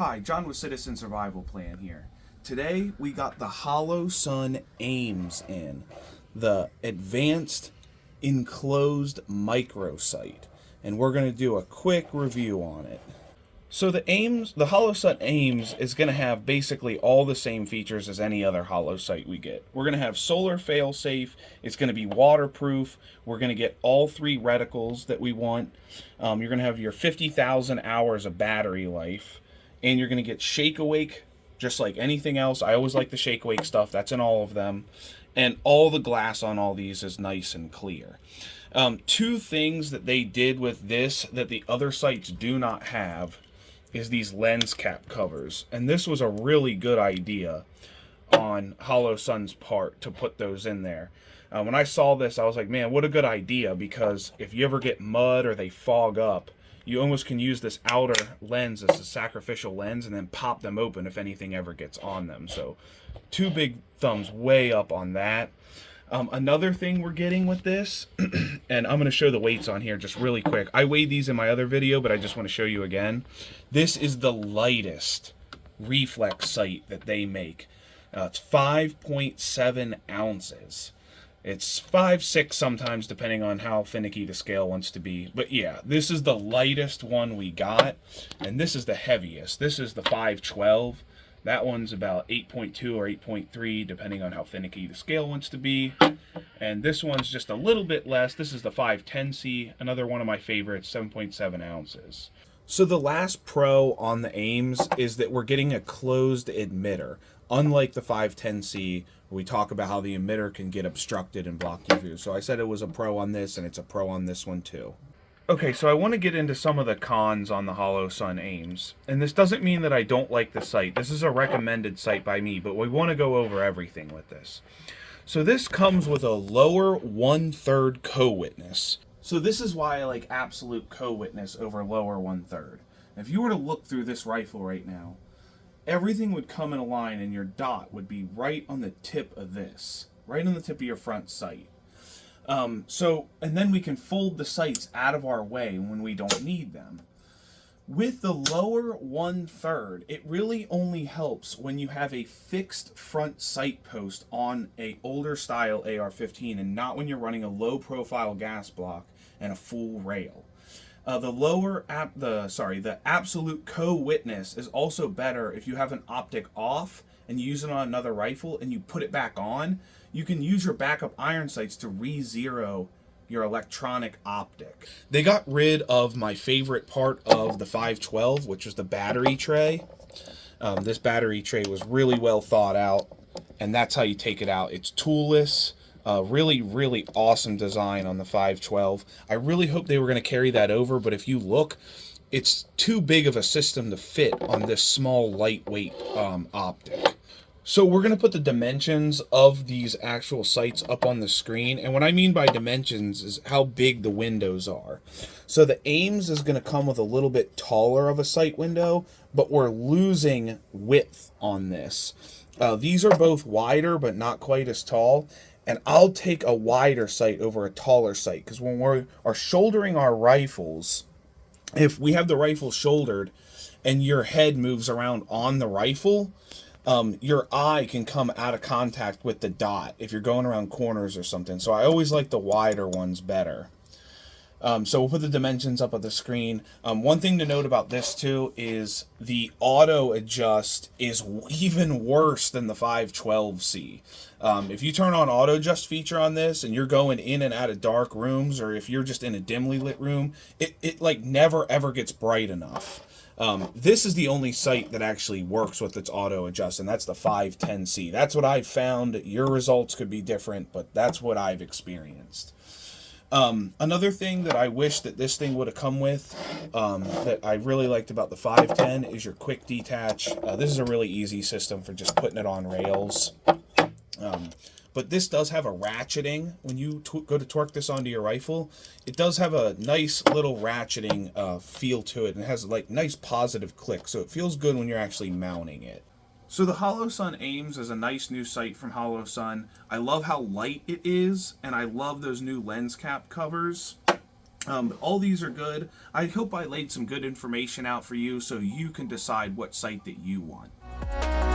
Hi, John with Citizen Survival Plan here. Today we got the Holosun AEMS in, the Advanced Enclosed Microsight, and we're going to do a quick review on it. So the Holosun AEMS is going to have basically all the same features as any other holo sight we get. We're going to have solar fail-safe, it's going to be waterproof, we're going to get all three reticles that we want, you're going to have your 50,000 hours of battery life, and you're going to get shake awake just like anything else. I always like the shake awake stuff, that's in all of them, and all the glass on all these is nice and clear. Two things that they did with this that the other sites do not have is these lens cap covers, and this was a really good idea on Holosun's part to put those in there. When I saw this, I was like, man, what a good idea, because if you ever get mud or they fog up, you almost can use this outer lens as a sacrificial lens and then pop them open if anything ever gets on them. So two big thumbs way up on that. Another thing we're getting with this, and I'm going to show the weights on here just really quick. I weighed these in my other video, but I just want to show you again. This is the lightest Reflex sight that they make. It's 5.7 ounces. It's 5, 6 sometimes, depending on how finicky the scale wants to be. But yeah, this is the lightest one we got, and this is the heaviest. This is the 512. That one's about 8.2 or 8.3, depending on how finicky the scale wants to be. And this one's just a little bit less. This is the 510C, another one of my favorites, 7.7 ounces. So the last pro on the AEMS is that we're getting a closed emitter. Unlike the 510C, we talk about how the emitter can get obstructed and block your view. So I said it was a pro on this, and it's a pro on this one too. Okay, so I want to get into some of the cons on the Holosun AEMS. And this doesn't mean that I don't like the sight. This is a recommended sight by me, but we want to go over everything with this. So this comes with a lower 1/3 co-witness. So this is why I like absolute co-witness over lower 1/3. If you were to look through this rifle right now, everything would come in a line and your dot would be right on the tip of this, right on the tip of your front sight. And then we can fold the sights out of our way when we don't need them. With the lower 1/3, it really only helps when you have a fixed front sight post on a older style AR-15 and not when you're running a low profile gas block and a full rail. The absolute co-witness is also better if you have an optic off and you use it on another rifle and you put it back on. You can use your backup iron sights to re-zero your electronic optic. They got rid of my favorite part of the 512, which was the battery tray. This battery tray was really well thought out, and that's how you take it out. It's toolless. Really, really awesome design on the 512. I really hope they were going to carry that over, but if you look, it's too big of a system to fit on this small, lightweight optic. So we're going to put the dimensions of these actual sights up on the screen. And what I mean by dimensions is how big the windows are. So the AEMS is going to come with a little bit taller of a sight window, but we're losing width on this. These are both wider, but not quite as tall. And I'll take a wider sight over a taller sight, because when we are shouldering our rifles, if we have the rifle shouldered and your head moves around on the rifle, your eye can come out of contact with the dot if you're going around corners or something. So I always like the wider ones better. So we'll put the dimensions up on the screen. One thing to note about this too is the auto adjust is even worse than the 512C. If you turn on auto adjust feature on this and you're going in and out of dark rooms, or if you're just in a dimly lit room, it like never ever gets bright enough. This is the only sight that actually works with its auto adjust, and that's the 510C. That's what I've found. Your results could be different, but that's what I've experienced. Another thing that I wish that this thing would have come with, that I really liked about the 510, is your quick detach. This is a really easy system for just putting it on rails. But this does have a ratcheting. When you go to torque this onto your rifle, it does have a nice little ratcheting feel to it, and it has like nice positive click, so it feels good when you're actually mounting it. So the Holosun AEMS is a nice new sight from Holosun. I love how light it is, and I love those new lens cap covers. All these are good. I hope I laid some good information out for you so you can decide what sight that you want.